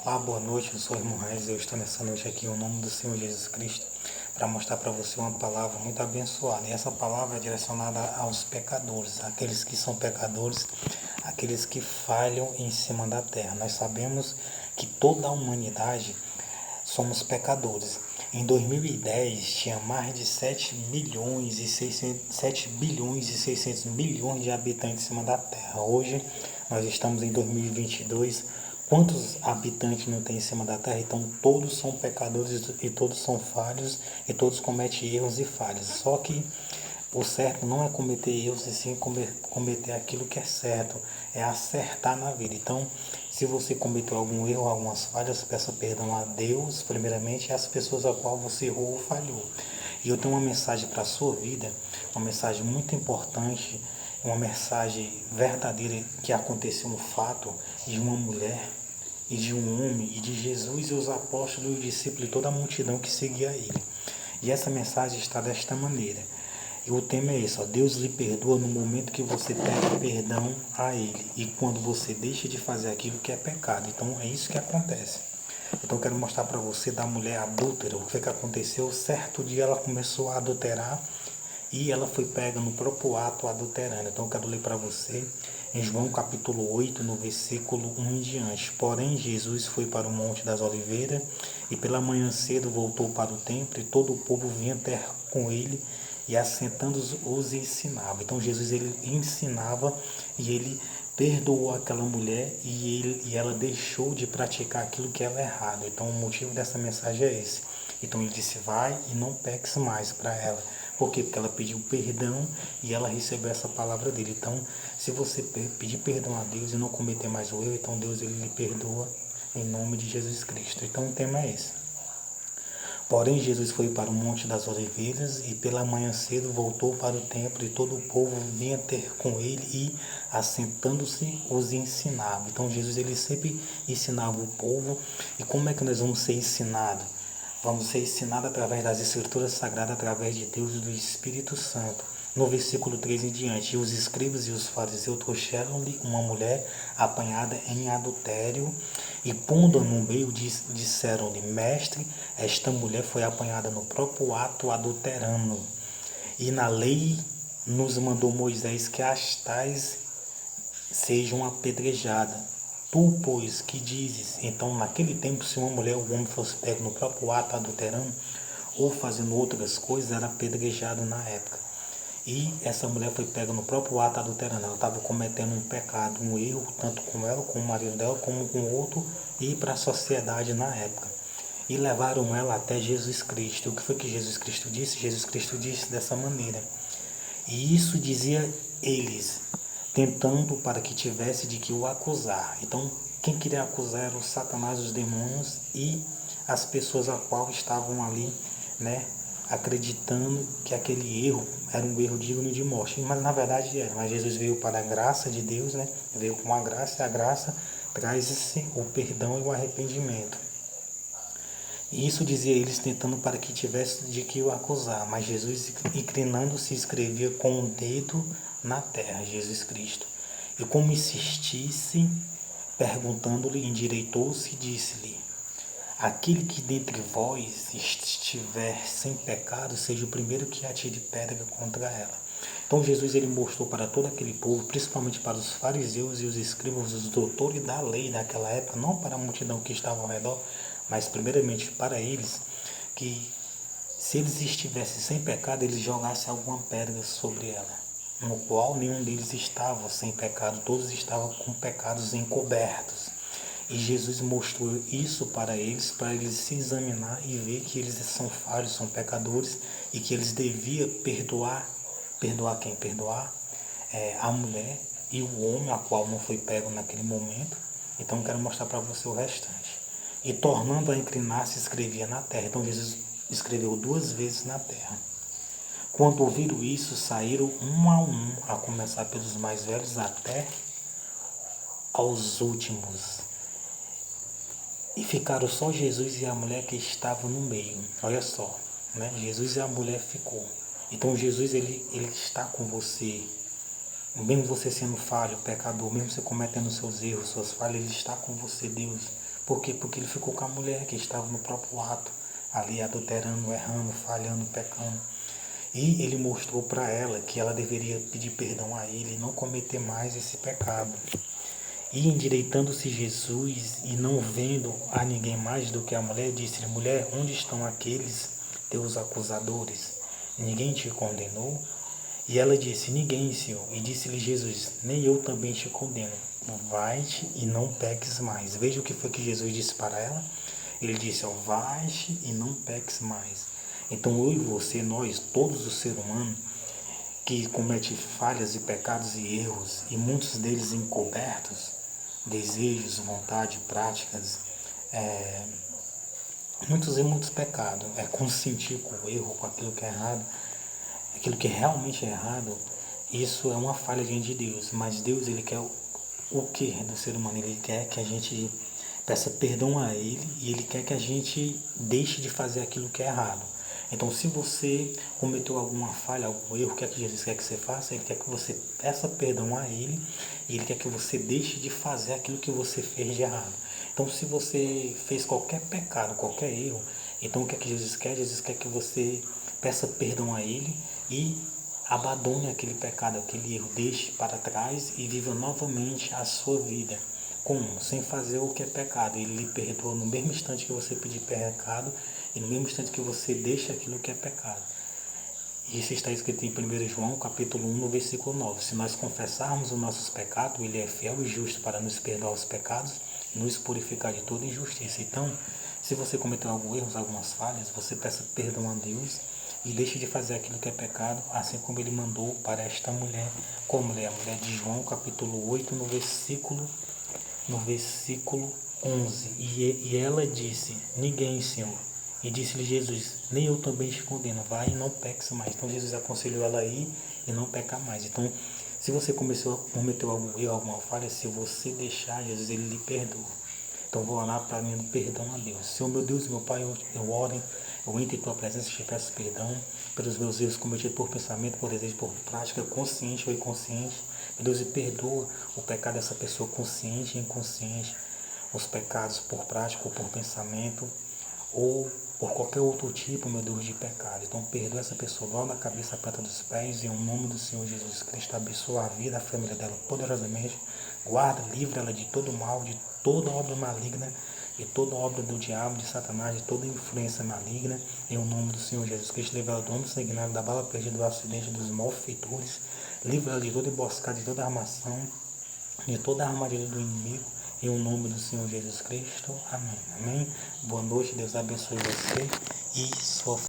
Olá, boa noite, eu sou o irmão Reis. Eu estou nessa noite aqui em nome do Senhor Jesus Cristo para mostrar para você uma palavra muito abençoada. E essa palavra é direcionada aos pecadores, aqueles que são pecadores, aqueles que falham em cima da terra. Nós sabemos que toda a humanidade somos pecadores. Em 2010 tinha mais de 7 bilhões e 600 milhões de habitantes em cima da Terra. Hoje nós estamos em 2022. Quantos habitantes não tem em cima da Terra? Então todos são pecadores e todos são falhos e todos cometem erros e falhas. Só que o certo não é cometer erros, e sim cometer aquilo que é certo, é acertar na vida. Então, se você cometeu algum erro, algumas falhas, peça perdão a Deus, primeiramente, e às pessoas a qual você errou ou falhou. E eu tenho uma mensagem para a sua vida, uma mensagem muito importante, uma mensagem verdadeira que aconteceu no fato de uma mulher e de um homem, e de Jesus e os apóstolos e os discípulos e toda a multidão que seguia ele. E essa mensagem está desta maneira. E o tema é esse, ó, Deus lhe perdoa no momento que você pede perdão a Ele e quando você deixa de fazer aquilo que é pecado. Então é isso que acontece. Então eu quero mostrar para você da mulher adúltera, o que foi que aconteceu. Certo dia ela começou a adulterar e ela foi pega no próprio ato adulterando. Então eu quero ler para você em João capítulo 8, no versículo 1 em diante. Porém Jesus foi para o Monte das Oliveiras e pela manhã cedo voltou para o templo e todo o povo vinha ter com ele e assentando os ensinava. Então Jesus ele ensinava e ele perdoou aquela mulher e ela deixou de praticar aquilo que era errado. Então o motivo dessa mensagem é esse. Então ele disse, vai e não peques mais para ela. Por quê? Porque ela pediu perdão e ela recebeu essa palavra dele. Então, se você pedir perdão a Deus e não cometer mais o erro, então Deus ele lhe perdoa em nome de Jesus Cristo. Então o tema é esse. Porém, Jesus foi para o Monte das Oliveiras e pela manhã cedo voltou para o templo e todo o povo vinha ter com ele e, assentando-se, os ensinava. Então, Jesus ele sempre ensinava o povo. E como é que nós vamos ser ensinados? Vamos ser ensinados através das Escrituras Sagradas, através de Deus e do Espírito Santo. No versículo 3 em diante, os escribas e os fariseus trouxeram-lhe uma mulher apanhada em adultério e pondo-a no meio, disseram-lhe, mestre, esta mulher foi apanhada no próprio ato adulterando. E na lei nos mandou Moisés que as tais sejam apedrejadas. Tu, pois, que dizes? Então, naquele tempo, se uma mulher ou um homem fosse pego no próprio ato adulterando ou fazendo outras coisas, era apedrejado na época. E essa mulher foi pega no próprio ato adulterando. Ela estava cometendo um pecado, um erro, tanto com ela, com o marido dela, como com o outro, e para a sociedade na época. E levaram ela até Jesus Cristo. O que foi que Jesus Cristo disse? Jesus Cristo disse dessa maneira. E isso dizia eles, tentando para que tivesse de que o acusar. Então, quem queria acusar era o Satanás, os demônios e as pessoas a qual estavam ali, né, acreditando que aquele erro era um erro digno de morte. Mas na verdade era. Mas Jesus veio para a graça de Deus, né? Veio com a graça e a graça traz-se o perdão e o arrependimento. E isso dizia eles tentando para que tivesse de que o acusar. Mas Jesus, inclinando-se, escrevia com o dedo na terra, Jesus Cristo. E como insistisse, perguntando-lhe, endireitou-se e disse-lhe, aquele que dentre vós estiver sem pecado, seja o primeiro que atire pedra contra ela. Então Jesus ele mostrou para todo aquele povo, principalmente para os fariseus e os escribas, os doutores da lei daquela época, não para a multidão que estava ao redor, mas primeiramente para eles, que se eles estivessem sem pecado, eles jogassem alguma pedra sobre ela, no qual nenhum deles estava sem pecado, todos estavam com pecados encobertos. E Jesus mostrou isso para eles se examinar e ver que eles são falhos, são pecadores e que eles deviam perdoar. Perdoar quem? Perdoar a mulher e o homem, a qual não foi pego naquele momento. Então eu quero mostrar para você o restante. E tornando a inclinar-se, escrevia na terra. Então Jesus escreveu 2 vezes na terra. Quando ouviram isso, saíram um, a começar pelos mais velhos até aos últimos. E ficaram só Jesus e a mulher que estava no meio. Olha só, né? Jesus e a mulher ficou. Então Jesus ele está com você. Mesmo você sendo falho, pecador, mesmo você cometendo seus erros, suas falhas, ele está com você, Deus. Por quê? Porque ele ficou com a mulher que estava no próprio ato, ali adulterando, errando, falhando, pecando. E ele mostrou para ela que ela deveria pedir perdão a ele e não cometer mais esse pecado. E endireitando-se Jesus e não vendo a ninguém mais do que a mulher, disse-lhe: mulher, onde estão aqueles teus acusadores? Ninguém te condenou? E ela disse: ninguém, Senhor. E disse-lhe Jesus: nem eu também te condeno. Vai-te e não peques mais. Veja o que foi que Jesus disse para ela. Ele disse: vai-te e não peques mais. Então eu e você, nós, todos os seres humanos, que comete falhas e pecados e erros, e muitos deles encobertos, desejos, vontade, práticas, muitos e muitos pecados, consentir com o erro, com aquilo que é errado, aquilo que realmente é errado, isso é uma falha diante de Deus, mas Deus, ele quer o que do ser humano? Ele quer que a gente peça perdão a ele e ele quer que a gente deixe de fazer aquilo que é errado. Então, se você cometeu alguma falha, algum erro, o que é que Jesus quer que você faça? Ele quer que você peça perdão a ele e ele quer que você deixe de fazer aquilo que você fez de errado. Então, se você fez qualquer pecado, qualquer erro, então o que é que Jesus quer? Jesus quer que você peça perdão a ele e abandone aquele pecado, aquele erro, deixe para trás e viva novamente a sua vida. Como? Sem fazer o que é pecado. Ele lhe perdoa no mesmo instante que você pedir pecado e no mesmo instante que você deixa aquilo que é pecado. Isso está escrito em 1 João, capítulo 1, no versículo 9. Se nós confessarmos os nossos pecados, ele é fiel e justo para nos perdoar os pecados e nos purificar de toda injustiça. Então, se você cometeu algum erro, algumas falhas, você peça perdão a Deus e deixe de fazer aquilo que é pecado, assim como ele mandou para esta mulher, como é a mulher de João, capítulo 8, no versículo 11. E ela disse: ninguém, Senhor. E disse-lhe Jesus: nem eu também te condeno, vai e não peques mais. Então Jesus aconselhou ela a ir e não pecar mais. Então, se você cometeu algum erro, alguma falha, se você deixar, Jesus, ele lhe perdoa. Então vou orar para mim perdão a Deus. Senhor, meu Deus, meu Pai, eu oro, eu entro em tua presença e te peço perdão pelos meus erros cometidos por pensamento, por desejo, por prática, consciente ou inconsciente. Meu Deus, e perdoa o pecado dessa pessoa consciente e inconsciente, os pecados por prática ou por pensamento, ou por qualquer outro tipo, meu Deus, de pecado. Então perdoa essa pessoa, do alto da cabeça à planta dos pés, em nome do Senhor Jesus Cristo. Abençoa a vida, a família dela poderosamente. Guarda, livra ela de todo mal, de toda obra maligna, de toda obra do diabo, de Satanás, de toda influência maligna, em nome do Senhor Jesus Cristo. Livra ela do homem sanguinário, da bala perdida, do acidente, dos malfeitores. Livra ela de toda emboscada, de toda armação, de toda a armadilha do inimigo. Em o nome do Senhor Jesus Cristo. Amém. Amém. Boa noite. Deus abençoe você e sua família.